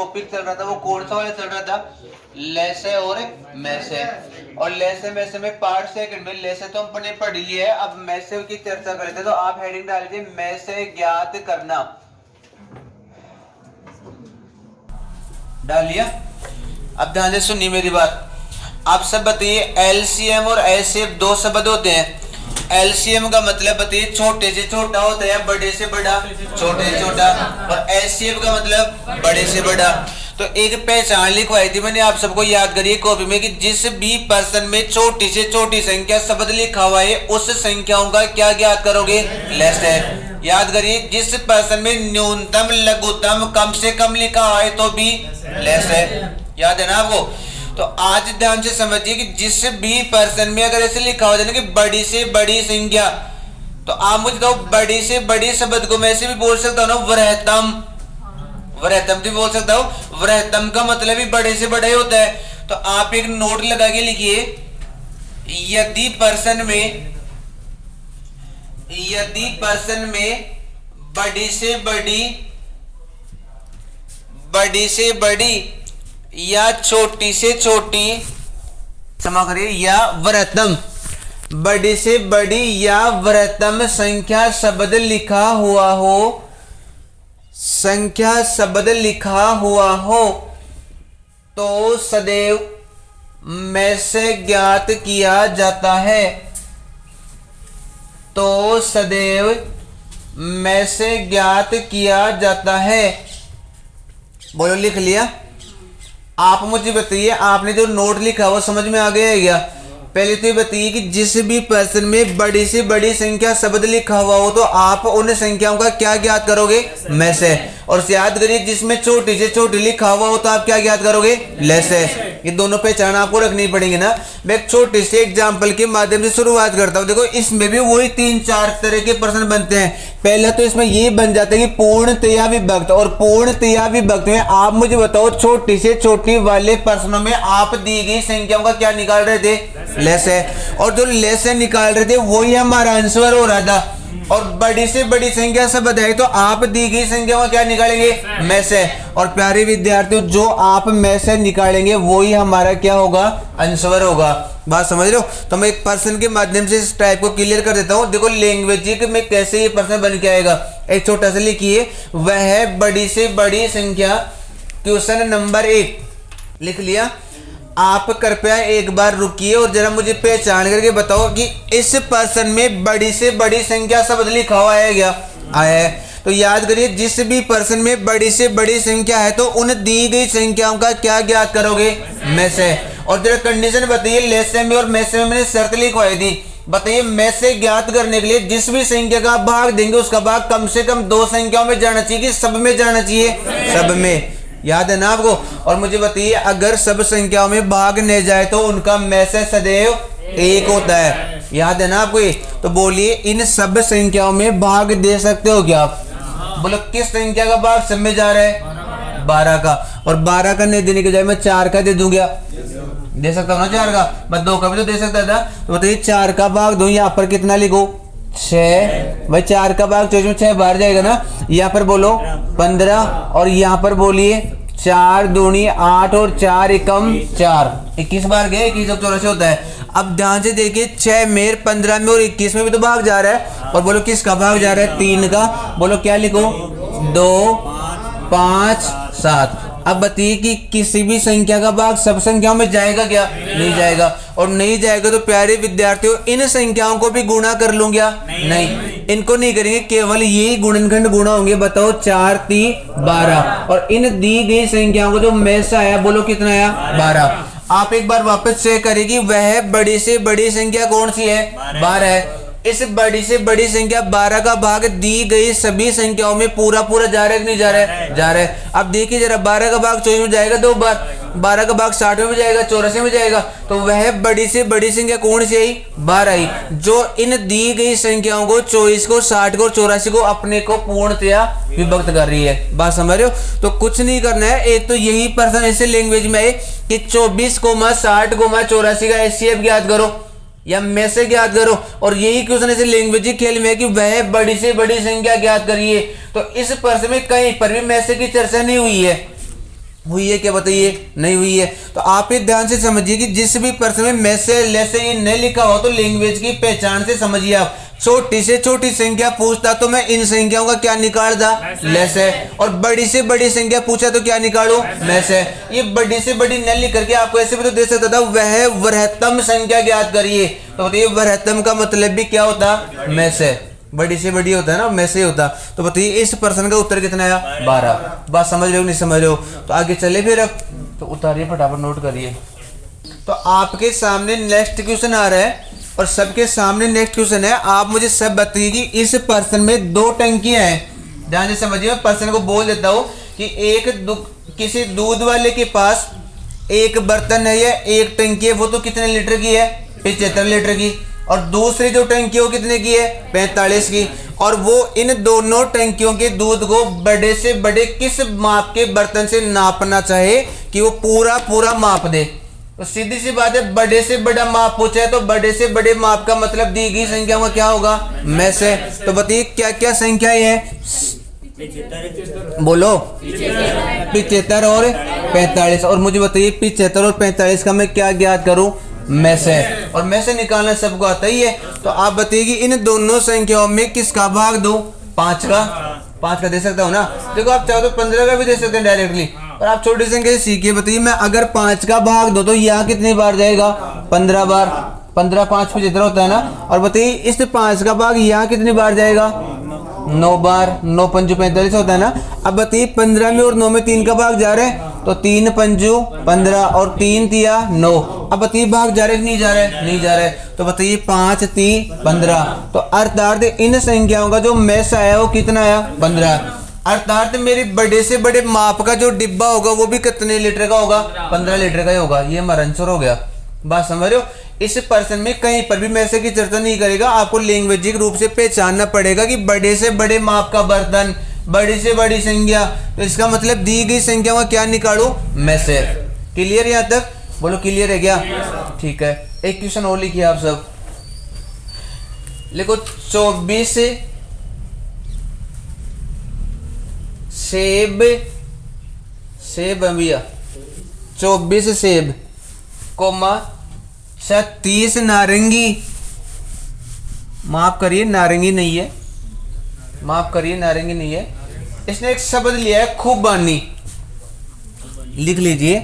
Topic चल रहा था वो कौन सा वाला चल रहा था, लेसे और मैसे। और लेसे मैसे में पार्ट सेकंड में लेसे तो हमने पढ़ लिया है, अब मैसे की चर्चा कर रहे थे। तो आप हेडिंग डाल दीजिए मैसे ज्ञात करना, डाल लिया। अब ध्यान से सुनिए मेरी बात। आप सब बताइए एलसीएम और एचसीएफ दो शब्द होते हैं। एलसीएम का मतलब बताइए छोटे से छोटा होता है, बड़े से बड़ा, छोटे से छोटा। और एचसीएफ का मतलब बड़े से बड़ा। तो एक पहचान लिखवाई थी मैंने, आप सबको याद करिए कॉपी में, कि जिस भी पर्सन में छोटी से छोटी संख्या शब्द लिखा हुआ है उस संख्याओं का क्या ज्ञात करोगे, लेस है। याद करिए जिस पर्सन में न्यूनतम लघुत्तम कम से कम लिखा हुआ है तो भी लेस है। याद है ना आपको। तो आज ध्यान से समझिए कि जिस भी पर्सन में अगर ऐसे लिखा हो जाए ना कि बड़ी से बड़ी संख्या, तो आप मुझे बताओ बड़ी से बड़ी शब्द को मैं ऐसे भी बोल सकता हूँ ना, वृहत्तम। वृहत्तम भी बोल सकता हूँ। वृहत्तम का मतलब भी बड़े से बड़ा ही होता है। तो आप एक नोट लगा के लिखिए, यदि पर्सन में बड़ी से बड़ी या छोटी से छोटी, क्षमा करिए, या वृहत्तम, बड़ी से बड़ी या वृहत्तम संख्या शब्द लिखा हुआ हो, तो सदैव में से ज्ञात किया जाता है। तो सदैव में से ज्ञात किया जाता है। बोलो लिख लिया। आप मुझे बताइए, आपने जो नोट लिखा वो समझ में आ गया है क्या? पहले तो ये बताइए कि जिस भी पर्सन में बड़ी से बड़ी संख्या शब्द लिखा हुआ हो तो आप उन संख्याओं का क्या ज्ञात करोगे, में से। और याद करिए जिसमें छोटी से छोटी लिखा हुआ हो तो आप क्या ज्ञात करोगे, लेस है। ये दोनों पहचान आपको रखनी पड़ेंगे ना। मैं एक छोटे से एग्जाम्पल के माध्यम से शुरुआत करता हूँ। देखो इसमें भी वही 3-4 तरह के प्रश्न बनते हैं। पहला तो इसमें ये बन जाता है कि पूर्णतया विभक्त, और पूर्णतया विभक्त में आप मुझे बताओ छोटी से छोटी वाले प्रश्नों में आप दी गई संख्याओं का क्या निकाल रहे थे, लेस है। और जो लेस है निकाल रहे थे वही हमारा आंसर हो रहा था। और बड़ी से बड़ी संख्या शब्द है तो आप दी गई संख्या का क्या निकालेंगे, में से। और प्यारे विद्यार्थियों जो आप में से निकालेंगे वही हमारा क्या होगा, आंसर होगा। बात समझ रहे हो। तो मैं एक पर्सन के माध्यम से इस टाइप को क्लियर कर देता हूँ। देखो लैंग्वेज में कैसे ये पर्सन बन के आएगा। एक छोटा सा लिखिए, वह बड़ी से बड़ी संख्या, क्वेश्चन नंबर 1 लिख लिया। आप कृपया एक बार रुकिए और जरा मुझे पहचान करके बताओ कि इस पर्सन में बड़ी से बड़ी संख्या शब्द लिखा हुआ है क्या, आया है। तो याद करिए जिस भी पर्सन में बड़ी से बड़ी संख्या है तो उन दी गई संख्याओं का क्या ज्ञात करोगे, में से। और जरा कंडीशन बताइए, लेस में और में से में मैंने शर्त लिखवाई थी। बताइए में से ज्ञात करने के लिए जिस भी संख्या का भाग देंगे उसका भाग कम से कम 2 संख्याओं में जाना चाहिए कि सब में जाना चाहिए, सब में। याद है ना आपको। और मुझे बताइए अगर सब संख्याओं में भाग न जाए तो उनका में से सदैव 1 होता है। याद है ना आपको ये। तो बोलिए इन सब संख्याओं में भाग दे सकते हो क्या आप? बोलो किस संख्या का भाग सब में जा रहा है, 12 का। और 12 का नहीं देने के बजाय मैं 4 का दे दूंगा, दे सकता हूँ ना 4 का। मैं 2 का भी तो दे सकता था। तो बताइए 4 का भाग दूं, यहाँ पर कितना लिखो, 6। भाई 4 का भाग 24 में 6 बाहर जाएगा ना। यहाँ पर बोलो 15, और यहाँ पर बोलिए 4 दूनी 8 और 4 एकम 4, 21 बार गए, 21 और 84 होता है। अब ध्यान से देखिए 6 में, 15 में और 21 में भी तो भाग जा रहा है। और बोलो किसका भाग जा रहा है, 3 का। बोलो क्या लिखो, 2, 5, 7। अब बताइए कि किसी भी संख्या का भाग सब संख्याओं में जाएगा क्या, नहीं जाएगा। और नहीं जाएगा तो प्यारे विद्यार्थियों इन संख्याओं को भी गुणा कर लूँ क्या, नहीं, इनको नहीं करेंगे, केवल यही गुणनखंड गुणा होंगे। बताओ 4 3 12। और इन दी गई संख्याओं को जो में से आया, बोलो कितना आया, 12। आप एक बार वापस चेक करेंगे वह बड़ी से बड़ी संख्या कौन सी है, 12 है। इस बड़ी से बड़ी संख्या 12 का भाग दी गई सभी संख्याओं में पूरा पूरा जा रहा है कि नहीं जा रहा है, जा रहा है। अब देखिए जरा 12 का भाग 24 में जाएगा 2 बार, 12 का भाग 60 में जाएगा, 84 में जाएगा। तो वह बड़ी से बड़ी संख्या कौन सी आई, 12 आई, जो इन दी गई संख्याओं को 24 को 60 को 84 को अपने को पूर्णतया विभक्त कर रही है। बात समझ रहे हो। तो कुछ नहीं करना है, एक तो यही पर्सन ऐसे लैंग्वेज में है कि 24, 60, 84 का एचसीएफ ज्ञात करो या में से ज्ञात करो। और यही क्वेश्चन ऐसे लैंग्वेज खेल में है कि वह बड़ी से बड़ी संख्या ज्ञात करिए। तो इस प्रश्न में कहीं पर भी में से की चर्चा नहीं हुई है। हुई है क्या बताइए? नहीं हुई है। तो आप ये ध्यान से समझिए कि जिस भी प्रश्न में में से ले से ये नहीं लिखा हो तो लैंग्वेज की पहचान से समझिए आप। छोटी से छोटी संख्या पूछता तो मैं इन संख्याओं का क्या निकालता? ले से। और बड़ी से बड़ी संख्या पूछा तो क्या निकालू? में से। ये बड़ी से बड़ी न लिख करके आपको ऐसे भी तो दे सकता था, वह वृहत्तम संख्या ज्ञात करिए। तो बताइए वृहत्तम का मतलब भी क्या होता? में से। बड़ी से बड़ी होता है ना, में से होता। तो बताइए इस प्रश्न का उत्तर कितना आया? 12। बात समझ रहे हो नहीं समझ रहे हो? तो आगे चले फिर। अब तो उतारिए फटाफट, नोट करिए। तो आपके सामने नेक्स्ट क्वेश्चन आ रहा है और सबके सामने नेक्स्ट क्वेश्चन है। आप मुझे सब बताइए कि इस प्रश्न में 2 टंकियां हैं। ध्यान से समझिए, मैं प्रश्न को बोल देता हूँ कि किसी दूध वाले के पास एक बर्तन है या एक टंकी है, वो तो कितने लीटर की है? 75 लीटर की। और दूसरी जो टंकी है वो कितने की है? 45 की। और वो इन दोनों टंकियों के दूध को बड़े से बड़े किस माप के बर्तन से नापना चाहे कि वो पूरा पूरा माप दे। तो सीधी सी बात है, बड़े से बड़ा माप पूछा है तो बड़े से बड़े माप का मतलब दी गई संख्या में क्या होगा? में से। तो बताइए क्या क्या संख्या है? बोलो। 75 और 45। और मुझे बताइए 75 और 45 का मैं क्या ज्ञात करूं? में से। और में से निकालना सबको आता ही है। तो आप बताइए कि इन दोनों संख्याओं में किसका भाग दूं? 5 का। 5 का दे सकता हूँ ना? देखो आप चाहो तो 15 का भी दे सकते हैं डायरेक्टली, और आप छोटी संख्या से सीखिए। बताइए मैं अगर 5 का भाग दो तो यहाँ कितनी बार जाएगा? 15 बार। 15 5 75 होता है ना। और बताइए इस 5 का भाग यहाँ कितनी बार जाएगा? 9 बार। 9 पंजू 45 होता है ना। अब बताइए 15 में और 9 में 3 का भाग जा रहा है, तो 3 पंजू 15 और 3 तिया 9। अब बताइए भाग जा रहे नहीं जा रहा है? नहीं जा रहा है। तो बताइए 5 3 15। तो अर्थात इन संख्याओं का जो मैस आया वो कितना आया? 15। अर्थात मेरे बड़े से बड़े माप का जो डिब्बा होगा वो भी कितने लीटर का होगा? 15 लीटर का ही होगा। ये हमारा आंसर हो गया। बात समझ रहे हो? इस पर्सन में कहीं पर भी मैसे की चर्चा नहीं करेगा, आपको लैंग्वेजिक रूप से पहचानना पड़ेगा कि बड़े से बड़े माप का बर्तन, बड़ी से बड़ी संख्या। तो इसका मतलब दी गई संख्या में क्या निकालू? में से। क्लियर यहाँ तक? बोलो क्लियर है क्या? ठीक है। एक क्वेश्चन और लिखिए आप सब। लिखो 24 सेब भैया 24 सेब कोमा 36 नारंगी। माफ करिए नारंगी नहीं है, माफ करिए नारंगी नहीं है। इसने एक शब्द लिया है खुबानी, लिख लीजिए।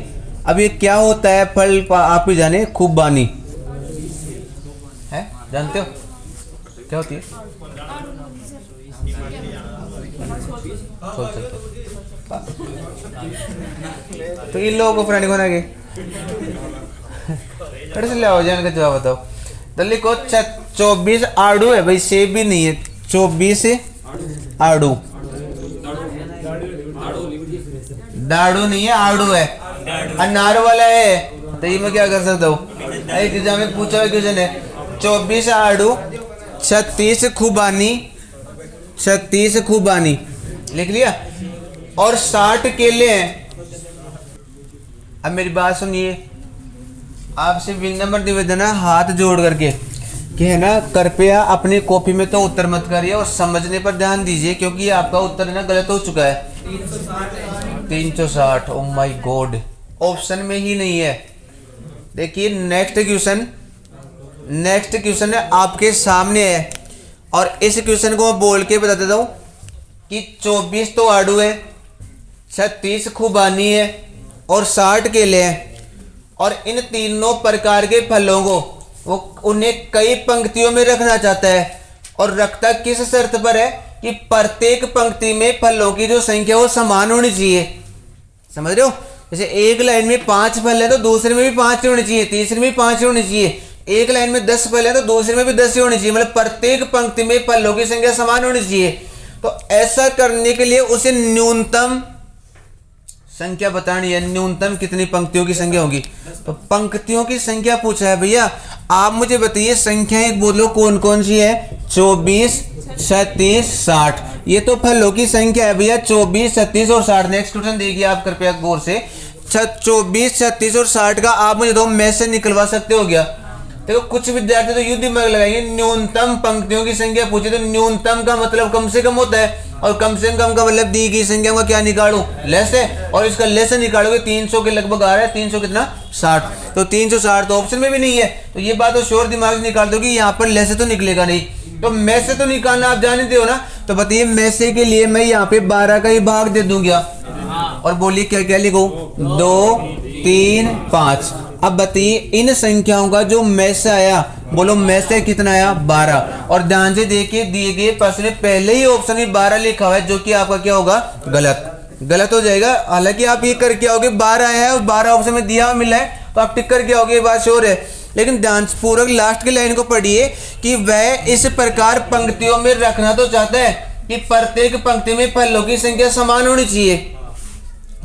अब ये क्या होता है फल आप ही जाने। खुबानी है, जानते हो क्या होती है? तो इन लोगों को फ्रेंड को ना के खड़े से ले आओ, जान का जवाब बताओ। तो लिखो 24 आड़ू है भाई, सेब भी नहीं है। 24 आड़ू, दाड़ू नहीं है, आड़ू है। अनार वाला है। तो ये मैं क्या कर सकता हूँ? एग्जाम में पूछा हुआ क्वेश्चन है। 24 आड़ू 36 खुबानी, 36 खुबानी लिख लिया। और 60 केले हैं। अब मेरी बात सुनिए, आपसे विनम्र निवेदन है हाथ जोड़ करके कि है ना, कृपया अपनी कॉपी में तो उत्तर मत करिए और समझने पर ध्यान दीजिए, क्योंकि ये आपका उत्तर है ना गलत हो चुका है। 360। ओ माय गॉड, ऑप्शन में ही नहीं है। देखिए नेक्स्ट क्वेश्चन है आपके सामने है, और इस क्वेश्चन को मैं बोल के बता देता हूँ कि 24 तो आड़ू है, 36 खुबानी है और 60 केले हैं। और इन तीनों प्रकार के फलों को वो उन्हें कई पंक्तियों में रखना चाहता है, और रखता किस शर्त पर है कि प्रत्येक पंक्ति में फलों की जो संख्या वो समान होनी चाहिए। समझ रहे हो? जैसे एक लाइन में 5 फल है तो दूसरे में भी 5 होने चाहिए, तीसरे में भी 5 होने चाहिए। एक लाइन में 10 फल है तो दूसरे में भी 10 होने चाहिए, मतलब प्रत्येक पंक्ति में फलों की संख्या समान होनी चाहिए। तो ऐसा करने के लिए उसे न्यूनतम संख्या बतानी है। न्यूनतम कितनी पंक्तियों की संख्या होगी? तो पंक्तियों की संख्या पूछा है भैया। आप मुझे बताइए संख्याएं बोलो कौन कौन सी है? 24 36 60। ये तो फलों की संख्या है भैया, 24 36 और 60। नेक्स्ट क्वेश्चन देखिए आप कृपया गौर से। 24 36 और 60 का आप मुझे दो में से निकलवा सकते हो क्या? देखो कुछ विद्यार्थी तो युद्ध दिमाग लगाएंगे, न्यूनतम पंक्तियों की संख्या पूछे तो न्यूनतम का मतलब कम से कम होता है। और कम से कम का मतलब दी गई संख्या का क्या निकालूं, लेस है, और इसका लेस निकालोगे 300 के लगभग आ रहा है, 300 कितना 60, तो 360 तो ऑप्शन में भी नहीं है, तो ये बात तो श्योर दिमाग से निकाल दो कि यहाँ पर लेस तो निकलेगा नहीं, तो में से तो निकालना आप जानते हो ना, तो बताइए में से के लिए मैं यहाँ पे 12 का ही भाग दे दूं क्या, और बोलिए क्या क्या लिखो, 2 3 5। अब बताइए इन संख्याओं का जो में से आया, बोलो में से कितना आया 12, और ध्यान से देखिए दिए गए प्रश्न में पहले ही ऑप्शन में 12 लिखा हुआ है, जो कि आपका क्या होगा, गलत हो जाएगा। हालांकि आप ये करके आओगे 12 आया है और 12 ऑप्शन में दिया मिला है, तो आप टिक करके आओगे, ये बात श्योर है। लेकिन ध्यान पूर्वक लास्ट की लाइन को पढ़िए कि वह इस प्रकार पंक्तियों में रखना तो चाहता है कि प्रत्येक पंक्ति में फलों की संख्या समान होनी चाहिए,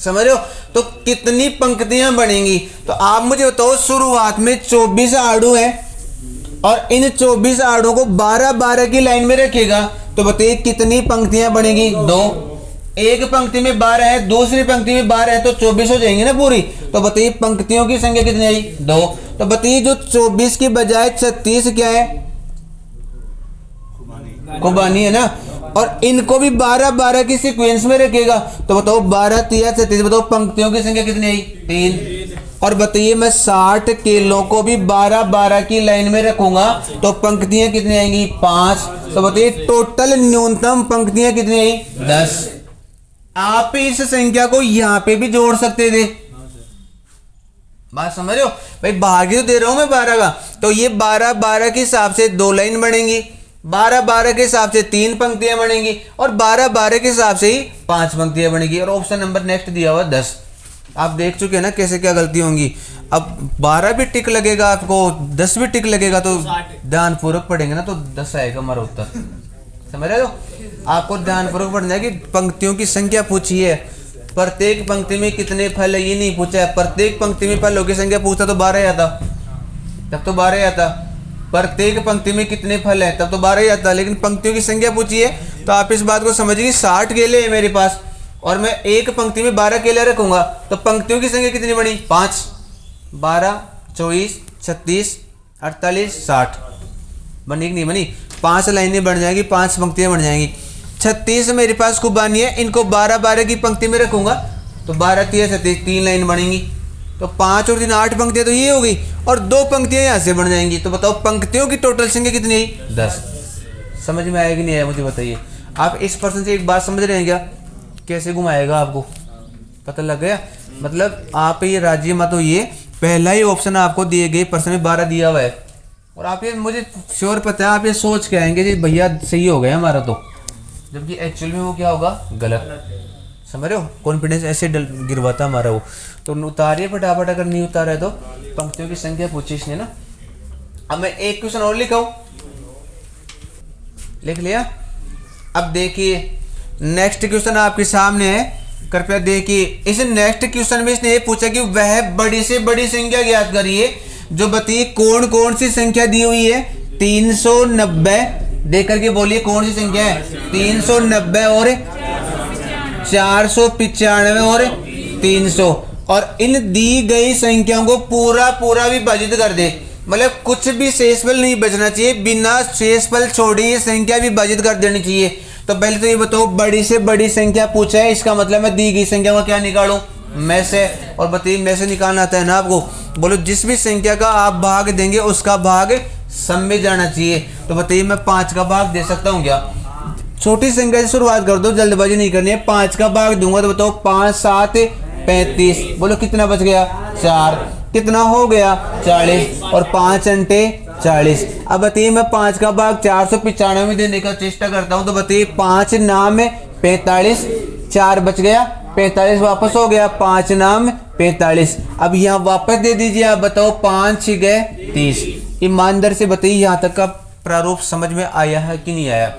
समझ रहे हो, तो कितनी पंक्तियां बनेंगी, तो आप मुझे बताओ शुरुआत में 24 आड़ू है और इन 24 आड़ू को 12-12 की लाइन में रखेगा, तो बताइए कितनी पंक्तियां बनेगी, 2। एक पंक्ति में 12 है, दूसरी पंक्ति में 12 है, तो 24 हो जाएंगे ना पूरी, तो बताइए पंक्तियों की संख्या कितनी आई, 2। तो बताइए जो 24 की बजाय 36 क्या है, खुबानी है ना, और इनको भी 12-12 की सीक्वेंस में रखेगा, तो बताओ 12 3 36, बताओ पंक्तियों की संख्या कितनी आई, 3। और बताइए मैं 60 केलों को भी 12-12 की लाइन में रखूंगा, तो पंक्तियां कितनी आएंगी, 5। तो बताइए टोटल न्यूनतम पंक्तियां कितनी आई, 10। आप इस संख्या को यहां पे भी जोड़ सकते थे, बात समझ रहे हो भाई, भागी तो दे रहा हूं मैं 12 का, तो ये 12-12 के हिसाब से 2 लाइन बनेंगी, 12-12 के हिसाब से 3 पंक्तियां बनेंगी, और 12-12 के हिसाब से ही 5 पंक्तियां बनेगी, और ऑप्शन नंबर नेक्स्ट दिया हुआ 10। आप देख चुके हैं ना कैसे क्या गलती होंगी। अब 12 भी टिक लगेगा आपको, 10 भी टिक लगेगा, तो ध्यान पूर्वक पढ़ेंगे ना तो 10 आएगा हमारा उत्तर, समझ रहे हो। आपको ध्यान पूर्वक पढ़ना है कि पंक्तियों की संख्या पूछी है, प्रत्येक पंक्ति में कितने फल है ये नहीं पूछा है, प्रत्येक पंक्ति में फलों की संख्या पूछता तो 12 आता, तब तो 12 आता, प्रत्येक पंक्ति में कितने फल है तब तो 12 आता, लेकिन पंक्तियों की संख्या पूछी है, तो आप इस बात को समझिए 60 केले है मेरे पास और मैं एक पंक्ति में 12 केले रखूंगा, तो पंक्तियों की संख्या कितनी बनी, 5, 12, 24, 36, 48, 60 बनी कि नहीं बनी, 5 लाइनें बन जाएंगी, 5 पंक्तियां बन जाएंगी। 36 मेरे पास खुबानी है, इनको 12-12 की पंक्ति में रखूंगा, तो 12 3 36 3 लाइन बनेंगी, तो 5 और 3 8 पंक्तियां तो ये हो गई, और 2 पंक्तियां यहाँ से बन जाएंगी, तो बताओ पंक्तियों की टोटल संख्या कितनी आई, 10। समझ में आया कि नहीं आया मुझे बताइए। आप इस प्रश्न से एक बात समझ रहे हैं क्या, कैसे घुमाएगा आपको पता लग गया, मतलब आप ये राजी मत होइए, पहला ही ऑप्शन आपको दिए गए प्रश्न में 12 दिया हुआ है, और आप ये मुझे श्योर पता है आप ये सोच के आएंगे जी भैया सही हो गया हमारा, तो जबकि एक्चुअल में वो क्या होगा, गलत, समझ रहे हो, कॉन्फिडेंस ऐसे गिरवाता हमारा वो। तो उतारिए फटाफट, अगर नहीं उतारा है तो पंक्तियों की संख्या पूछी इसने ना। अब मैं एक क्वेश्चन और लिखाऊं, लिख लिया। अब देखिए नेक्स्ट क्वेश्चन आपके सामने है, कृपया देखिए। इस नेक्स्ट क्वेश्चन में इसने ये पूछा कि वह बड़ी से बड़ी संख्या ज्ञात करिए, जो बताइए कौन कौन सी संख्या दी हुई है, 390, देख करके बोलिए कौन सी संख्या है, 390 और 495 और 300, और इन दी गई संख्याओं को पूरा विभाजित कर दे, मतलब कुछ भी शेषफल नहीं बचना चाहिए, बिना शेषफल छोड़े ये संख्या विभाजित कर देनी चाहिए। तो पहले तो ये बताओ बड़ी से बड़ी संख्या पूछा है, इसका मतलब मैं दी गई संख्या को क्या निकालूं, में से, और बताइए में से निकालना आता है ना आपको, बोलो जिस भी संख्या का आप भाग देंगे उसका भाग सम में जाना चाहिए, तो बताइए मैं 5 का भाग दे सकता हूँ क्या, छोटी संख्या से शुरुआत कर दो, जल्दबाजी नहीं करनी है, 5 का भाग दूंगा तो बताओ 5 7 35, बोलो कितना बच गया, 4, कितना हो गया 40, और 5 अंटे 40। अब बताइए मैं 5 का भाग 495 में देने का चेष्टा करता हूं, तो बताइए 5 नाम 45, 4 बच गया 45 वापस हो गया, 5 नाम 45। अब यहाँ वापस दे दीजिए, आप बताओ 5 6 गए 30। ईमानदार से बताइए यहाँ तक का प्रारूप समझ में आया है कि नहीं आया।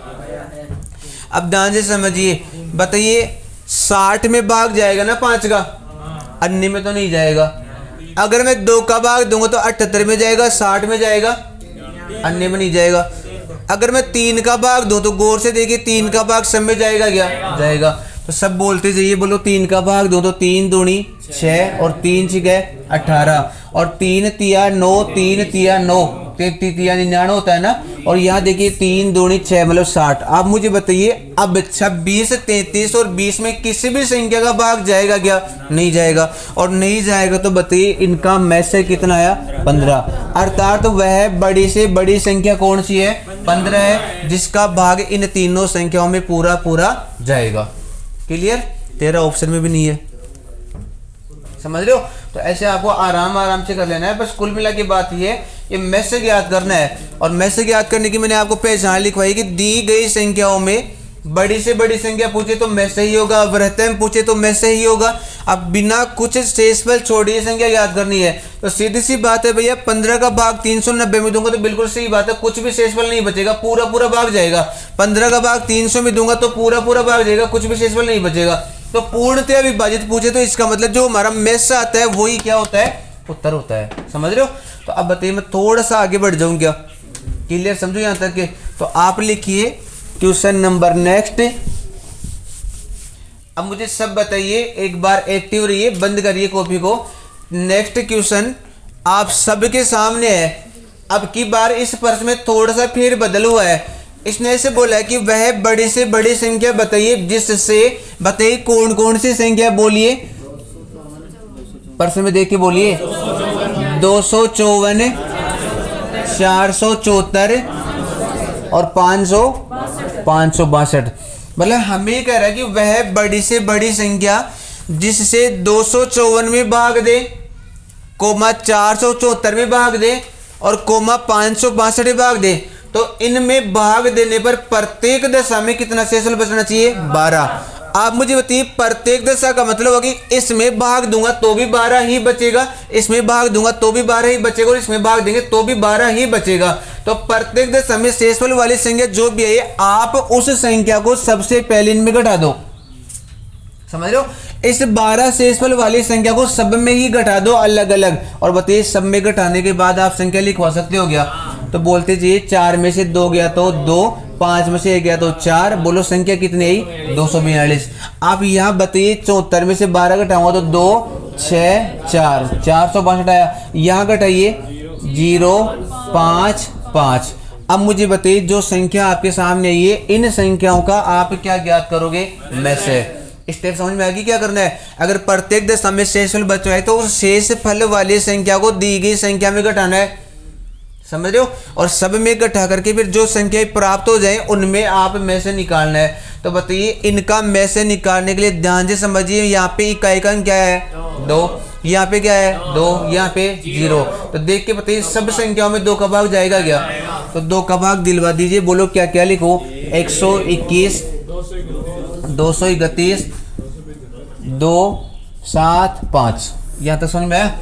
अब ध्यान से समझिए, बताइए 60 में भाग जाएगा ना 5 का, अन्य में तो नहीं जाएगा। अगर मैं 2 का भाग दूंगा तो 78 में जाएगा, 60 में जाएगा, अन्य में नहीं जाएगा। अगर मैं 3 का भाग दूं तो गौर से देखिए 3 का भाग सब में जाएगा क्या, जाएगा। तो सब बोलते जाइए, बोलो 3 का भाग दूं तो 3 दूनी 6 और 3 6 18, और 3 तिया 9, 3 तिया 9, 33 यानी 99 होता है ना, और यहाँ देखिए 3 दूनी 6 मतलब 60। आप मुझे बताइए अब 26, 33 और 20 में किसी भी संख्या का भाग जाएगा क्या? नहीं जाएगा। और नहीं जाएगा तो बताइए इनका मैसे कितना आया? 15। अर्थात तो वह बड़ी से बड़ी संख्या कौन सी है? 15 है, जिसका भाग इन तीनों संख्याओं में पूरा पूरा जाएगा। क्लियर? 13 ऑप्शन में भी नहीं है। समझ रहे हो? तो ऐसे आपको आराम आराम से कर लेना है। बस कुल मिला की बात ये है, ये मैसेज याद करना है। और मैसेज याद करने की मैंने आपको पहचान लिखवाई कि दी गई संख्याओं में बड़ी से बड़ी संख्या पूछे तो मैसे ही होगा, वृहत्तम पूछे तो मैसे ही होगा। अब बिना कुछ शेषफल छोड़िए संख्या याद करनी है। तो सीधी सी बात है भैया, 15 का भाग 390 में दूंगा तो बिल्कुल सही बात है, कुछ भी शेषफल नहीं बचेगा, पूरा पूरा भाग जाएगा। 15 का भाग 300 में दूंगा तो पूरा पूरा भाग जाएगा, कुछ भी शेषफल नहीं बचेगा। तो पूर्णतया विभाजित पूछे तो इसका मतलब जो हमारा मैस आता है वही क्या होता है? उत्तर होता है। समझ रहे हो? तो अब बताइए, मैं थोड़ा सा आगे बढ़ जाऊं क्या? क्लियर समझो यहाँ तक के? तो आप लिखिए क्वेश्चन नंबर नेक्स्ट। अब मुझे सब बताइए, एक बार एक्टिव रहिए, बंद करिए कॉपी को। नेक्स्ट क्वेश्चन आप सबके सामने है। अब की बार इस प्रश्न में थोड़ा सा फिर बदल हुआ है। इसने ऐसे बोला है कि वह बड़ी से बड़ी संख्या बताइए जिससे, बताइए कौन कौन सी संख्या? बोलिए, प्रश्न में देख के बोलिए। 254, 474 और 562। मतलब हमें कह रहा है कि वह बड़ी से बड़ी संख्या जिससे 254 में भाग दे, कोमा 474 में भाग दे और कोमा 562 में भाग दे। तो इनमें भाग देने पर प्रत्येक दशा में कितना शेषफल बचना चाहिए? 12। आप मुझे बताइए, प्रत्येक दशा का मतलब होगा कि इसमें भाग दूंगा तो भी 12 ही बचेगा, इसमें भाग दूंगा तो भी 12 ही बचेगा, और इसमें भाग देंगे तो भी 12 ही बचेगा। तो प्रत्येक दशा में शेषफल वाली संख्या जो भी है, आप उस संख्या को सबसे पहले इनमें घटा दो। समझ रहे हो? इस 12 शेषफल वाली संख्या को सब में ही घटा दो अलग अलग। और बताइए, सब में घटाने के बाद आप संख्या लिखवा सकते हो क्या? तो बोलते जी 4 में से 2 गया तो 2, 5 में से 1 गया तो 4। बोलो संख्या कितनी आई? 242। आप यहाँ बताइए 74 में से 12 घटाऊंगा तो 2, 6, 4, 462 आया। यहाँ घटाइए 0, 5, 5। अब मुझे बताइए, जो संख्या आपके सामने आई है, इन संख्याओं का आप क्या ज्ञात करोगे? मैसे। स्टेप समझ में आ गई? क्या करना है? अगर प्रत्येक दशा में शेषफल बच रहा है तो उस शेषफल वाली संख्या को दी गई संख्या में घटाना है। समझ रहे हो? और सब में घटा करके फिर जो संख्या प्राप्त हो जाए उनमें आप में से निकालना है। तो बताइए, इनका में से निकालने के लिए ध्यान से समझिए। यहाँ पे इकाई का क्या है? 2। यहाँ पे क्या है? 2। यहाँ पे 0। तो देख के बताइए, सब संख्याओं में 2 का भाग जाएगा क्या? तो 2 का भाग दिलवा दीजिए। बोलो क्या क्या लिखो? 121, 231, 275। यहाँ तक समझ में आया?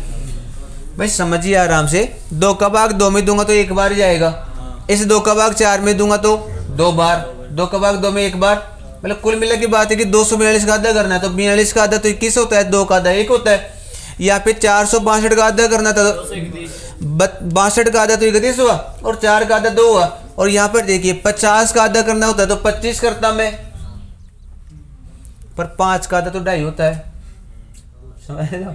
भाई समझिए आराम से। 2 का भाग 2 में दूंगा तो 1 बार जाएगा। इस 2 का भाग 4 में दूंगा तो 2 बार। 2 का भाग 2 में 1 बाबार। मतलब कुल मिला की बात है कि 242 का आधा करना है तो 42 का आधा तो 21 होता है, 2 का आधा 1 होता है। यहाँ पे 462 का आधा करना था तो 62 का आधा तो 31 हुआ, और 4 का आधा 2 हुआ। और यहाँ पर देखिए 50 का आधा करना होता है तो 25 करता मैं, पर 5 का आधा तो 2.5 होता है। समझ रहे हो?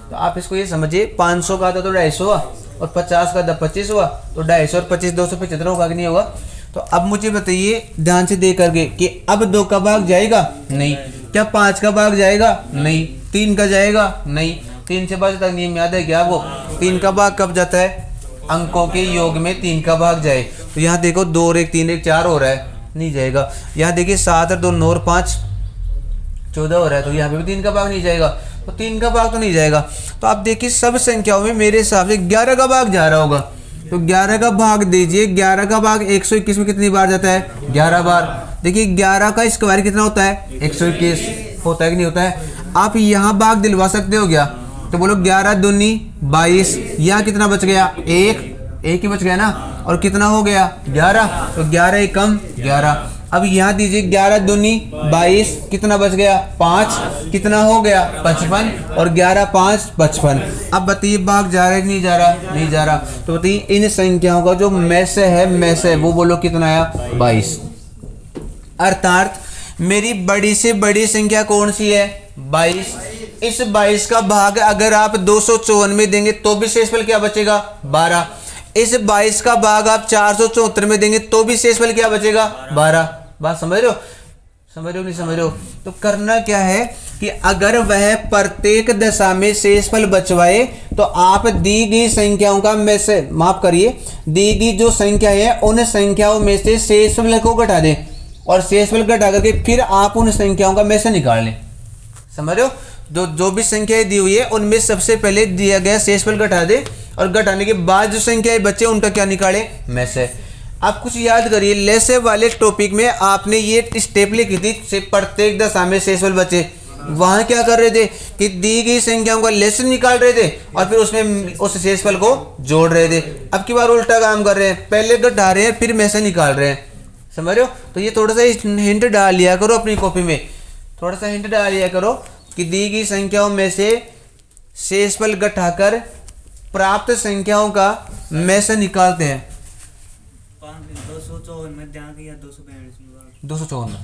तो आप इसको ये समझिए, 500 का आधा तो 250 हुआ और 50 का आधा 25 हुआ, तो 250 और 25 275 होगा कि नहीं होगा? तो अब मुझे बताइए ध्यान से देख करके कि अब 2 का भाग जाएगा? नहीं। क्या 5 का भाग जाएगा? नहीं। 3 का जाएगा? नहीं। 3 से 5 तक नियम याद है क्या आपको? 3 का भाग कब जाता है? अंकों के योग में 3 का भाग जाए। तो यहाँ देखो 2 और 1 3 1 4 हो रहा है, नहीं जाएगा। यहाँ देखिए 7 और 2 9 और 5 14 हो रहा है, तो यहाँ पे भी 3 का भाग नहीं जाएगा। तो 3 का भाग तो नहीं जाएगा। तो आप देखिए सब संख्याओं में मेरे हिसाब से 11 का भाग जा रहा होगा, तो 11 का भाग दीजिए। 11 का भाग 121 में कितनी बार जाता है? 11 बार। देखिए 11 का स्क्वायर कितना होता है? 121 होता है कि नहीं होता है? आप यहाँ भाग दिलवा सकते हो क्या? तो बोलो 11 दूनी 22। यहाँ कितना बच गया? 1 ही बच गया ना। और कितना हो गया? 11। तो 11 एक कम 11। अब यहाँ दीजिए 11 दूनी 22, कितना बच गया? 5। कितना हो गया? 55। और 11 5 55। अब बताइए भाग जा रहा है कि नहीं जा रहा? नहीं जा रहा। तो बताइए इन संख्याओं का जो मैसे है वो बोलो कितना आया? 22। अर्थात मेरी बड़ी से बड़ी संख्या कौन सी है? 22। इस 22 का भाग अगर आप 254 में देंगे तो भी शेषफल क्या बचेगा? 12। इस 22 का भाग आप 474 में देंगे तो भी शेषफल क्या बचेगा? 12। बात समझ रहे हो? समझ रहे हो नहीं समझ रहे हो? तो करना क्या है कि अगर वह प्रत्येक दशा में शेषफल बचवाए तो आप दी गई संख्याओं का में से माफ करिए, दी गई जो संख्या है उन संख्याओं में से शेषफल को घटा दें और शेषफल घटा करके फिर आप उन संख्याओं का में से निकाल लें। समझ रहे हो? जो भी संख्याएं दी हुई है उनमें सबसे पहले दिया गया शेषफल घटा दे और घटाने के बाद जो संख्याएं बचे उनका क्या निकाले? में से। आप कुछ याद करिए, लेसे वाले टॉपिक में आपने ये स्टेप लिखी थी से प्रत्येक दशा में शेषफल बचे। वहां क्या कर रहे थे कि दी गई संख्याओं का लेसन निकाल रहे थे और फिर उसमें उस शेषफल को जोड़ रहे थे। अब की बार उल्टा काम कर रहे हैं, पहले घटा रहे हैं फिर में से निकाल रहे हैं। समझ रहे हो? तो ये थोड़ा सा हिंट डाल लिया करो अपनी कॉपी में, थोड़ा सा हिंट डाल लिया करो कि दी गई संख्याओं में से शेषफल घटाकर प्राप्त संख्याओं का में से निकालते हैं। 254 में ध्यान किया 242 में 254 में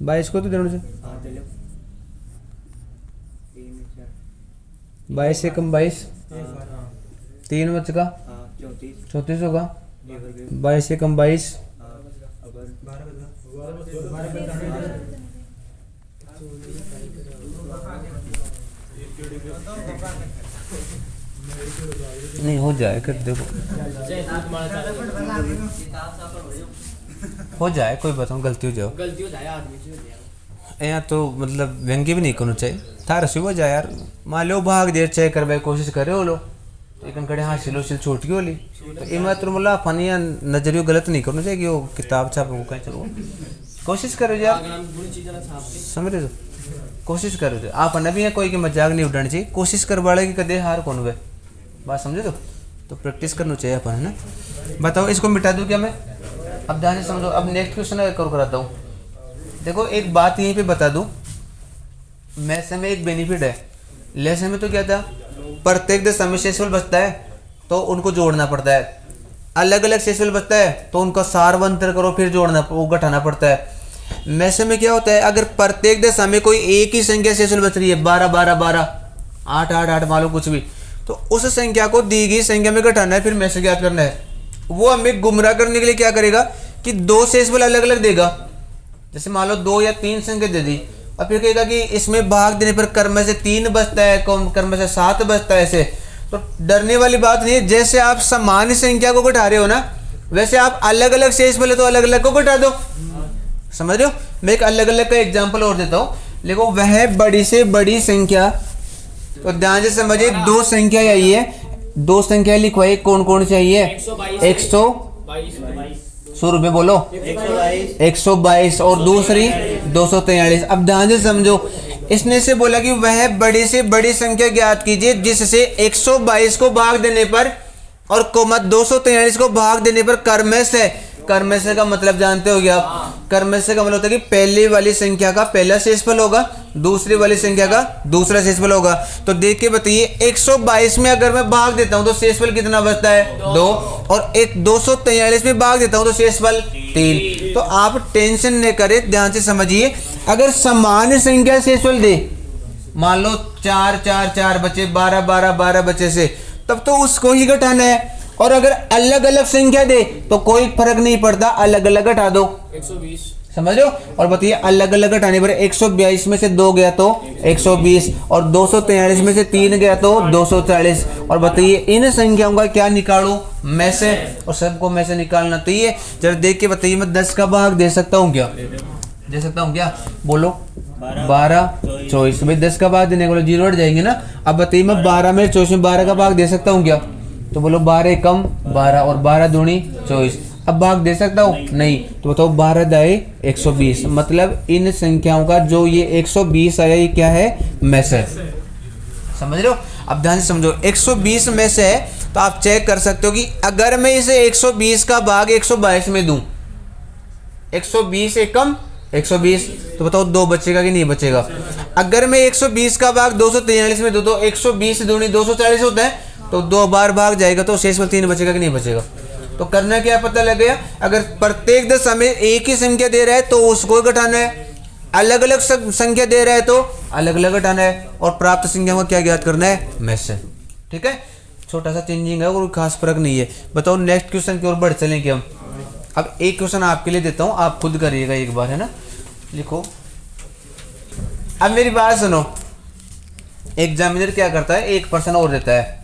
22 को तो देना से 22 से कम 22 3 बच का 34 होगा। 22 से कम 22 नहीं हो जाए कर देखो, हो जाए कोई बताऊँ, गलती हो जाए आदमी यहाँ तो मतलब व्यंग्य भी नहीं करना चाहिए। थारा से हो जाए यार, मान लो भाग देर चेक कर कोशिश करे हो लो लेकिन कड़े हाँ सिलो सिल छोट की होली तो इमा तो मतलब फनी या नजरियो गलत नहीं करना चाहिए कि वो किताब छाप वो कहीं चलो कोशिश करो यार। समझ रहे हो? कोशिश करो आप अन्ना भी है, कोई की मजाक नहीं उड़ानी चाहिए। कोशिश कर वाले की कदे हार कौन हुए, बात समझे? तो प्रैक्टिस करना चाहिए अपन, है ना? बताओ इसको मिटा दूँ क्या मैं? अब ध्यान से समझो। अब नेक्स्ट क्वेश्चन कराता हूँ। देखो एक बात यहीं पे बता दूँ, मैथ में एक बेनिफिट है। लेसन में तो क्या था, प्रत्येक दशा में शेषफल बचता है तो उनको जोड़ना पड़ता है, अलग अलग शेषफल बचता है तो उनका सारवंतर करो फिर जोड़ना वो घटाना पड़ता है। मैथ में क्या होता है, अगर प्रत्येक दशा में कोई एक ही संख्या शेषफल बच रही है 12 12 12 8 8 8 मान लो कुछ भी, तो उस संख्या को दी गई संख्या में घटाना है फिर में से ज्ञात करना है। वो हमें गुमराह करने के लिए क्या करेगा कि दो शेषफल अलग अलग देगा। जैसे मान लो 2 या 3 संख्या दे दी और फिर कहेगा कि इसमें भाग देने पर कर्म से 3 बचता है, कर्म से 7 बचता है। ऐसे तो डरने वाली बात नहीं है। जैसे आप सामान्य संख्या को घटा रहे हो ना, वैसे आप अलग अलग शेषफल है तो अलग अलग को घटा दो। समझ रहे हो? मैं एक अलग अलग का एग्जाम्पल और देता हूँ। देखो वह बड़ी से बड़ी संख्या, तो ध्यान से समझिए, दो संख्या यही है, दो संख्या लिखवाई कौन कौन चाहिए? 100 रुपये बोलो 122 और दूसरी 243। अब ध्यान से समझो, इसने से बोला कि वह बड़ी से बड़ी संख्या ज्ञात कीजिए जिससे 122 को भाग देने पर और कोमा 243 को भाग देने पर कर्मश है। कर्मश का मतलब जानते हो क्या आप? कर्मश का मतलब होता है कि पहले वाली संख्या का पहला शेषफल होगा, दूसरी वाली संख्या का दूसरा शेषफल होगा। तो देख के बताइए 122 में अगर मैं भाग देता हूं तो शेषफल कितना बचता है? 2। और एक 243 में भाग देता हूं तो शेषफल 3। तो आप टेंशन न करें, ध्यान से समझिए। अगर समान संख्या शेषफल दे, मान लो 4 4 4 बचे, 12 12 12 बचे से, तब तो उसको ही घटाना है। और अगर अलग अलग संख्या दे तो कोई फर्क नहीं पड़ता, अलग अलग घटा दो 120। समझ रहे हो? और बताइए अलग अलग घटाने पर 122 में से 2 गया तो 120 और 243 में से 3 गया तो 240। और बताइए इन संख्याओं का क्या निकालूं? में से, और सबको में से निकालना। तो ये जरा देख के बताइए, मैं 10 का भाग दे सकता हूँ क्या? दे सकता हूँ क्या? बोलो 12 24। भाई 10 का भाग देने को 0 हट जाएंगे ना। अब बताइए मैं 12 में 24 में 12 का भाग दे सकता हूँ क्या? तो बोलो 12 कम 12 और 12 दूनी 24। अब भाग दे सकता हूँ? नहीं। तो बताओ 12 दाए 120। मतलब इन संख्याओं का जो ये 120 आया ये क्या है? में से। समझ रहे हो? अब ध्यान से समझो, 120 में से है तो आप चेक कर सकते हो कि अगर मैं इसे 120 का भाग 122 में दूं, 120 एकम 120, तो बताओ 2 बचेगा कि नहीं बचेगा? अगर मैं 120 का भाग 243 में दूं तो 120 दूनी 240 होता है, तो 2 बार भाग जाएगा तो शेषफल 3 बचेगा कि नहीं बचेगा? तो करना क्या पता लग गया, अगर प्रत्येक दशा में एक ही संख्या दे रहा है तो उसको घटाना है, अलग अलग संख्या दे रहा है तो अलग अलग घटाना है, और प्राप्त संख्या को क्या ज्ञात करना है, में से। ठीक है, छोटा सा चेंजिंग है और खास फर्क नहीं है। बताओ नेक्स्ट क्वेश्चन की ओर बढ़ चलेंगे हम। अब एक क्वेश्चन आपके लिए देता हूँ, आप खुद करिएगा एक बार, है ना। लिखो, अब मेरी बात सुनो। एग्जामिनर क्या करता है, एक प्रश्न और देता है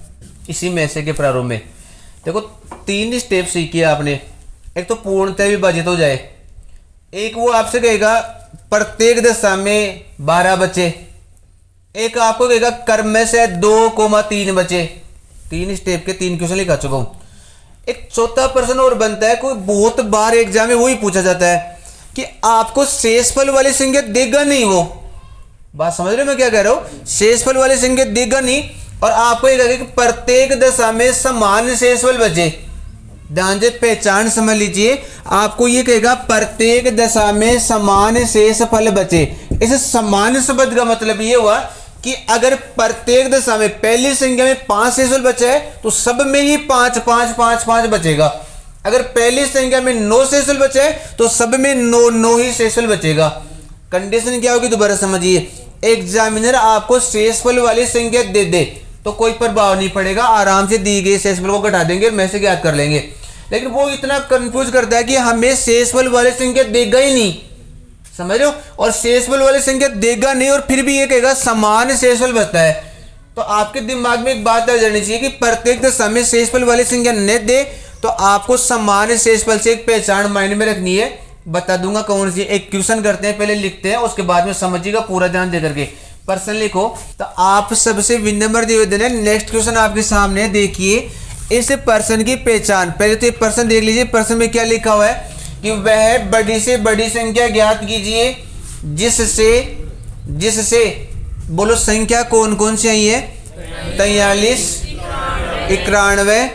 इसी में से के प्रारूप में। देखो 3 स्टेप सीखिए आपने। एक तो पूर्णतः विभाजित हो जाए, एक वो आपसे कहेगा प्रत्येक दशा में 12 बचे, एक आपको कहेगा क्रम में से 2,3 बचे। 3 स्टेप के 3 क्वेश्चन लिखा चुका हूं। एक चौथा प्रश्न और बनता है, कोई बहुत बार एग्जाम में वही पूछा जाता है कि आपको शेषफल वाली संख्या देगा नहीं। वो बात समझ रहे हो मैं क्या कह रहा हूं, शेषफल वाली संख्या देगा नहीं, और आपको ये कहेगा कि प्रत्येक दशा में समान शेषफल बचे। ध्यान से पहचान समझ लीजिए, आपको ये कहेगा प्रत्येक दशा में समान शेषफल बचे। इस समान शब्द का मतलब ये हुआ कि अगर प्रत्येक दशा में पहली संख्या में 5 शेषफल बचा है तो सब में ही 5 5 5 5 बचेगा। अगर पहली संख्या में 9 शेषफल बचा है तो सब में 9 9 ही शेषफल बचेगा। कंडीशन क्या होगी दोबारा समझिए, एग्जामिनर आपको शेषफल वाली संख्या दे दे तो कोई प्रभाव नहीं पड़ेगा, आराम से दी गई शेषफल को घटा देंगे और में से ज्ञात कर लेंगे। लेकिन वो इतना कंफ्यूज करता है कि हमें शेषफल वाली संख्या देगा ही नहीं, समझ रहे हो, और शेषफल वाली संख्या देगा नहीं और फिर भी ये कहेगा समान शेषफल बचता है। तो आपके दिमाग में एक बात आ जानी चाहिए कि प्रत्येक दशा में शेषफल वाली संख्या न दे तो आपको समान शेषफल से एक पहचान माइंड में रखनी है। बता दूंगा कौन सी। एक क्वेश्चन करते हैं, पहले लिखते हैं, उसके बाद में समझिएगा पूरा ध्यान दे करके। प्रश्न लिखो। तो आप सबसे विनम्र निवेदन है, नेक्स्ट क्वेश्चन आपके सामने देखिए। इस प्रश्न की पहचान, पहले तो ये प्रश्न देख लीजिए। प्रश्न में क्या लिखा हुआ है कि वह बड़ी से बड़ी संख्या ज्ञात कीजिए जिससे बोलो संख्या कौन कौन सी आई है, 43, 91,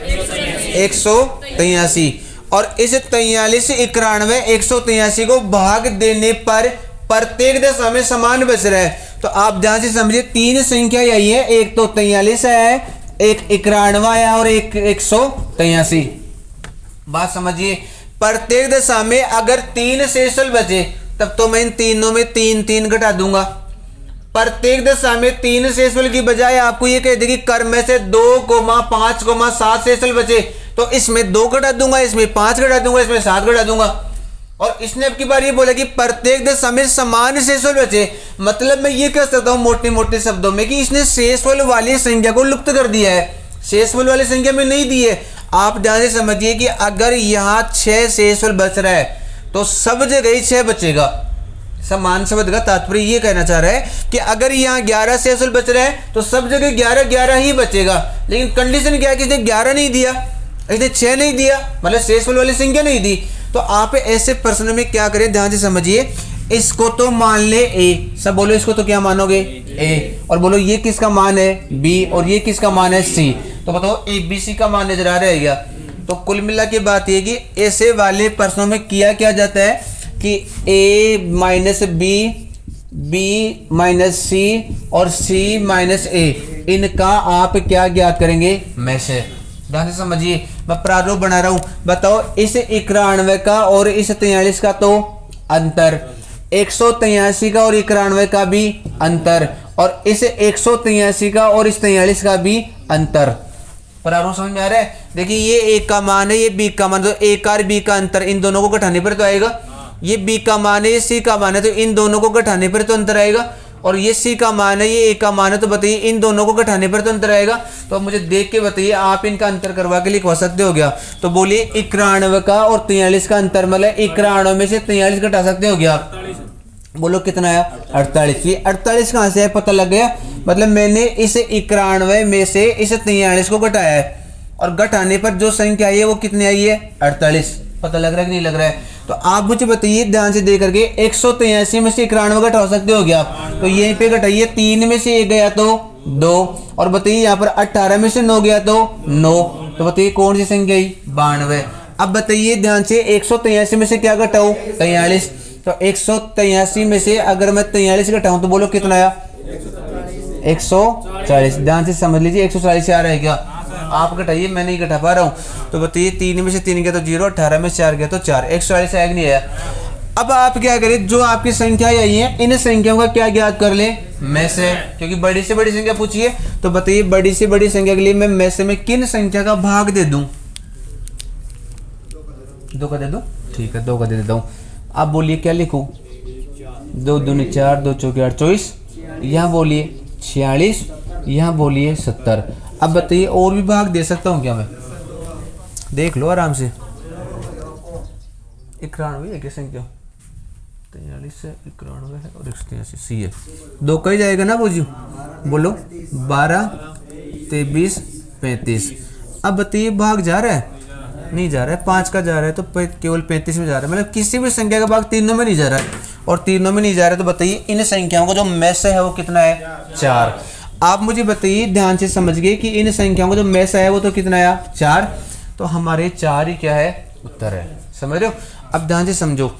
183, और इस 43, 91, 183 को भाग देने पर प्रत्येक दशा में समान बच रहा है। तो आप ध्यान से समझिए, 3 संख्या आई है, एक तो 43 है, एक 91 है और एक 183। बात समझिए, प्रत्येक दशा में अगर 3 शेषफल बचे तब तो मैं इन तीनों में 3 3 घटा दूंगा। प्रत्येक दशा में 3 शेषफल की बजाय आपको ये कह देगी क्रम में से 2,5,7 शेषफल बचे तो इसमें 2 घटा दूंगा, इसमें 5 घटा दूंगा, इसमें 7 घटा दूंगा। और इसने अब की बार ये बोला कि प्रत्येक दशा में समान शेषफल बचे। मतलब मैं ये कह सकता हूं मोटे मोटे शब्दों में कि इसने शेषफल वाली संख्या को लुप्त कर दिया है, शेषफल वाली संख्या में नहीं दी है। आप ध्यान से समझिए कि अगर यहाँ 6 शेषफल बच रहा है तो सब जगह ही 6 बचेगा। समान शब्द का तात्पर्य ये कहना चाह रहा है कि अगर यहाँ 11 शेषफल बच रहा है तो सब जगह 11 11 ही बचेगा। लेकिन कंडीशन क्या है कि इसने 11 नहीं दिया, इसने 6 नहीं दिया, मतलब शेषफल वाली संख्या नहीं दी। तो आप ऐसे प्रश्न में क्या करें, ध्यान से समझिए। इसको तो मान ले ए, सब बोलो इसको तो क्या मानोगे ए, और बोलो ये किसका मान है बी और ये किसका मान है सी। तो बताओ ए बी सी का मान नजर आ रहेगा। तो कुल मिला के बात ये कि ऐसे वाले प्रश्नों में किया क्या जाता है कि ए माइनस बी, बी माइनस सी और सी माइनस ए, इनका आप क्या ज्ञात करेंगे, में से। ध्यान से समझिए, मैं प्रारूप बना रहा हूं। बताओ इस 91 का और इस 43 का तो अंतर, 183 का और 91 का भी अंतर, और इस 183 का और इस 43 का भी अंतर। प्रारूप समझ में आ रहा है। देखिए ये ए का मान है, ये बी का मान, तो ए का और बी का अंतर इन दोनों को घटाने पर तो आएगा। ये बी का मान है, ये सी का मान है, तो इन दोनों को घटाने पर तो अंतर आएगा। और ये सी का मान है, ये ए का मान है, तो बताइए इन दोनों को घटाने पर तो अंतर आएगा। तो मुझे देख के बताइए, आप इनका अंतर करवा के लिखवा सकते हो क्या। तो बोलिए 91 का और 43 का अंतर, मतलब 91 में से 43 घटा सकते हो क्या आप। बोलो कितना आया, 48। ये 48 कहाँ से है पता लग गया। मतलब मैंने इस 91 में से इस 43 को घटाया है और घटाने पर जो संख्या आई है वो कितनी आई है, 48। पता लग रहा है कि नहीं लग रहा है। तो आप मुझे बताइए ध्यान से देख करके, 183 में से 91 घटा सकते हो क्या आप। तो यहीं पे घटाइए, 3 में से 1 गया तो 2, और बताइए यहाँ पर 18 में से 9 गया तो 9। तो बताइए कौन सी संख्या आई, 92। अब बताइए ध्यान से 183 में से क्या घटाऊं, 43। तो 183 में से अगर मैं 43 घटाऊं तो बोलो कितना आया, 140। ध्यान से समझ लीजिए, 140 आ रहा है क्या। आप घटाइए, मैं नहीं घटा पा रहा हूँ। तो बताइए 3 में से 3 गया तो 0, 18 में से 4 गया तो 4, 140 आएगा नहीं आया। अब आप क्या करें, जो आपकी संख्या आई है इन संख्याओं का क्या ज्ञात कर लें में से, क्योंकि बड़ी से बड़ी संख्या पूछिए। तो बताइए बड़ी से बड़ी संख्या के लिए मैं में से में किन संख्या का भाग दे दूं? 2 का दे दूं, ठीक है 2 का दे देता हूँ। आप बोलिए क्या लिखूं? 2 दूनी 4, 2 चौके 8, 24, यहाँ बोलिए 46, यहाँ बोलिए 70। अब बताइए और भी भाग दे सकता हूँ क्या मैं? देख लो आराम से। 91 है क्या संख्या? 43 से 91 है और 183 सी है। 2 का ही जाएगा ना बोझू? बोलो 12, 23, 35। अब बताइए भाग जा रहा है? नहीं जा रहा है। 5 का जा रहा है तो केवल 35 में जा रहा है, मतलब किसी भी संख्या का भाग तीनों में नहीं जा रहा है, और तीनों में नहीं जा रहा है। तो बताइए इन संख्याओं का जो मैस है वो कितना है? 4। आप मुझे बताइए, ध्यान से समझ गए कि इन संख्याओं का जो मैस है वो तो कितना है? 4। तो हमारे 4 ही क्या है? उत्तर है। समझ रहे हो? अब ध्यान से समझो,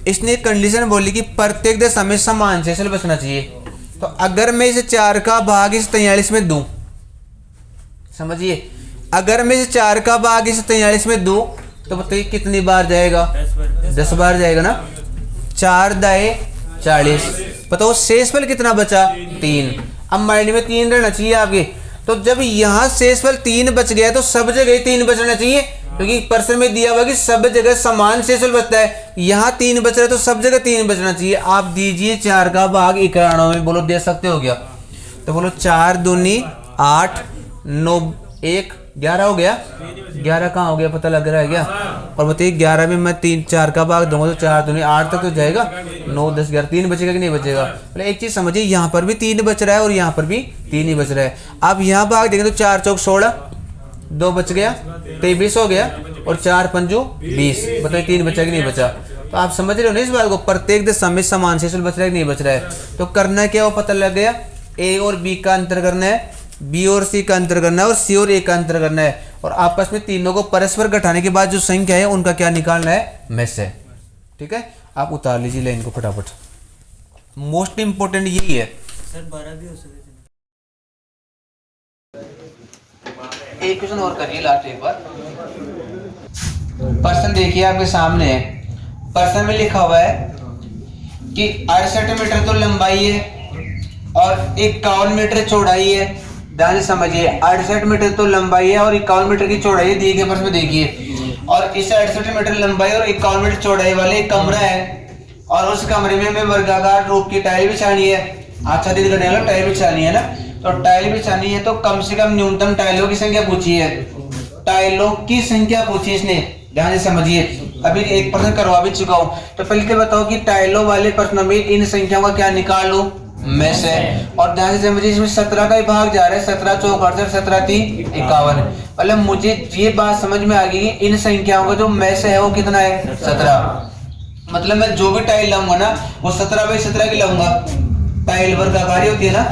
इसने एक कंडीशन बोली कि प्रत्येक दशा में समान शेषफल बचना चाहिए। तो अगर मैं इसे 4 का भाग इस 43 में दूं, समझिए, अगर मैं इसे 4 का भाग इस 43 में दूं तो बताइए कितनी बार जाएगा? 10 बार जाएगा ना। 4 दाए 40। बताओ शेषफल कितना बचा? 3। अब माइंड में 3 रहना चाहिए आपके। तो जब यहाँ शेषफल 3 बच गया तो सब जगह 3 बचना चाहिए, क्योंकि प्रश्न में दिया हुआ कि सब जगह समान शेषफल बचता है। यहाँ 3 बच रहा है तो सब जगह 3 बचना चाहिए। आप दीजिए 4 का भाग 91 में, बोलो दे सकते हो क्या? तो बोलो 4 दूनी 8, 9 1 11 हो गया। 11 कहाँ हो गया पता लग रहा है क्या? और बताइए 11 में मैं 4 का भाग दूंगा तो 4 दूनी 8 तक तो जाएगा। 9 10 11 3 बचेगा कि नहीं बचेगा? पहले एक चीज समझिए, यहाँ पर भी 3 बच रहा है और यहाँ पर भी 3 ही बच रहा है। आप यहाँ भाग देंगे तो 4 चौक 16, 2 बच गया 23 हो गया, और 4 पंजू 20। बताइए 3 बचा कि नहीं बचा? तो आप समझ रहे हो ना इस बात को, प्रत्येक दशा में समान शेषफल बच रहा है कि नहीं बच रहा है। तो करना क्या वो पता लग गया। ए और बी का अंतर करना है, बी और सी का अंतर करना है, और सी और ए का अंतर करना है, और आपस में तीनों को परस्पर घटाने के बाद जो संख्या है उनका क्या निकालना है? में से। ठीक है, आप उतार लीजिए लाइन को फटाफट। मोस्ट इंपोर्टेंट यही है सर 12 भी हो सकते हैं। एक क्वेश्चन और करिए लास्ट एक बार। प्रश्न देखिए आपके सामने है। प्रश्न में लिखा हुआ है कि 68 मीटर तो लंबाई है और 51 मीटर चौड़ाई है। ध्यान से समझिए, 68 मीटर तो लंबाई है और 51 मीटर की चौड़ाई है, दिए गए प्रश्न में देखिए। और इस 68 मीटर लंबाई और 51 मीटर चौड़ाई वाले एक कमरा है, और उस कमरे में वर्गाकार रूप की टाइल बिछानी है। अच्छा दिन करने वाला टाइल बिछानी है ना, तो टाइल बिछानी है तो कम से कम न्यूनतम टाइलों की संख्या पूछी है। टाइलों की संख्या पूछी इसने, ध्यान से समझिए। अभी एक प्रश्न करवा भी चुका हूं, तो पहले तो बताओ कि टाइलों वाले प्रश्न में इन संख्याओं का क्या निकाल लो? में से। और ध्यान से समझिए, इसमें 17 का ही भाग जा रहा है। 17 चौक 68, 17 3 51। मतलब मुझे ये बात समझ में आ गई कि इन संख्याओं का जो में से है वो कितना है? 17। मतलब मैं जो भी टाइल लाऊंगा ना वो 17/17 की लाऊंगा। टाइल वर्गाकार ही होती है ना,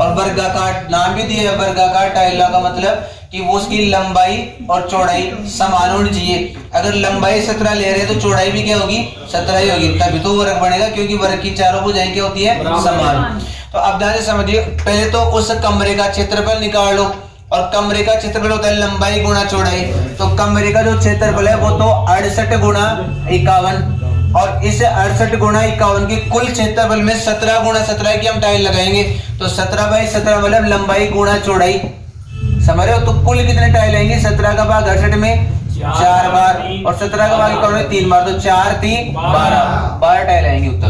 और वर्गाकार नाम भी दिया है वर्गाकार टाइल का मतलब कि वो उसकी लंबाई और चौड़ाई समान होनी चाहिए। अगर लंबाई 17 ले रहे हैं तो चौड़ाई भी क्या होगी? 17 ही होगी, तभी तो वर्ग बनेगा, क्योंकि वर्ग की चारों भुजाएं क्या होती है? समान। तो अब ध्यान से समझिए, पहले तो उस कमरे का क्षेत्रफल निकाल लो, और कमरे का क्षेत्रफल होता है लंबाई गुणा चौड़ाई। तो कमरे का जो क्षेत्रफल है वो तो 68 गुणा 51, और इस 68 गुणा 51 की कुल क्षेत्रफल में 17 गुणा 17 की हम टाइल लगाएंगे, तो 17/17 मतलब लंबाई गुणा चौड़ाई। समझ रहे हो? तो कुल कितने टाइल आएंगे? 17 का भाग 68 में 4 बार, और 17 का भाग 51 में 3 बार, तो 4 3 12 टाइल आएंगे उत्तर।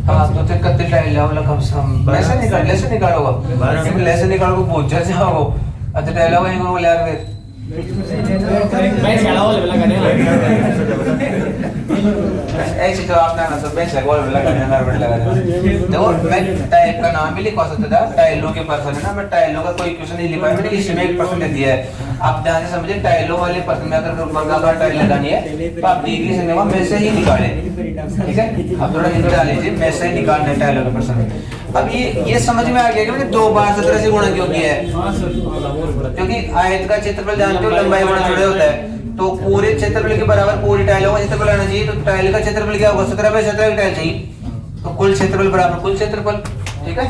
हाँ तो 31 टाइल लाओ कम से कम। लेसे निकालोगे बहुत जल्द जाओ। अच्छा टाइल आओ इनको ले यार फिर ऐसे तो आपने ना सब बेंच लगा वाला लगाने ना बट लगा देखो, मैं टाइल का नाम भी लिखवा सकता था। टाइलों के पर्सन है ना, मैं टाइलों का कोई क्वेश्चन नहीं लिखा है, मैंने इसमें एक पर्सन दे दिया है। आप ध्यान से समझिए, टाइलों वाले पर्सन में अगर वर्गाकार टाइल लगानी है तो आप डिग्री से लेवा में से ही निकालें। ठीक है, आप थोड़ा हिंट डाल लीजिए, में से ही निकालना है टाइलों के पर्सन। अब ये समझ में आ गया कि मैंने 2 बार 17 से गुणा क्यों किया है, क्योंकि आयत का क्षेत्रफल जानते हो लंबाई गुणा चौड़ाई होता है, तो पूरे क्षेत्रफल के बराबर पूरी टाइलों का क्षेत्रफल आना चाहिए। तो टाइल का क्षेत्रफल क्या होगा? 17/17 की टाइल चाहिए, तो कुल क्षेत्रफल बराबर कुल क्षेत्रफल। ठीक है।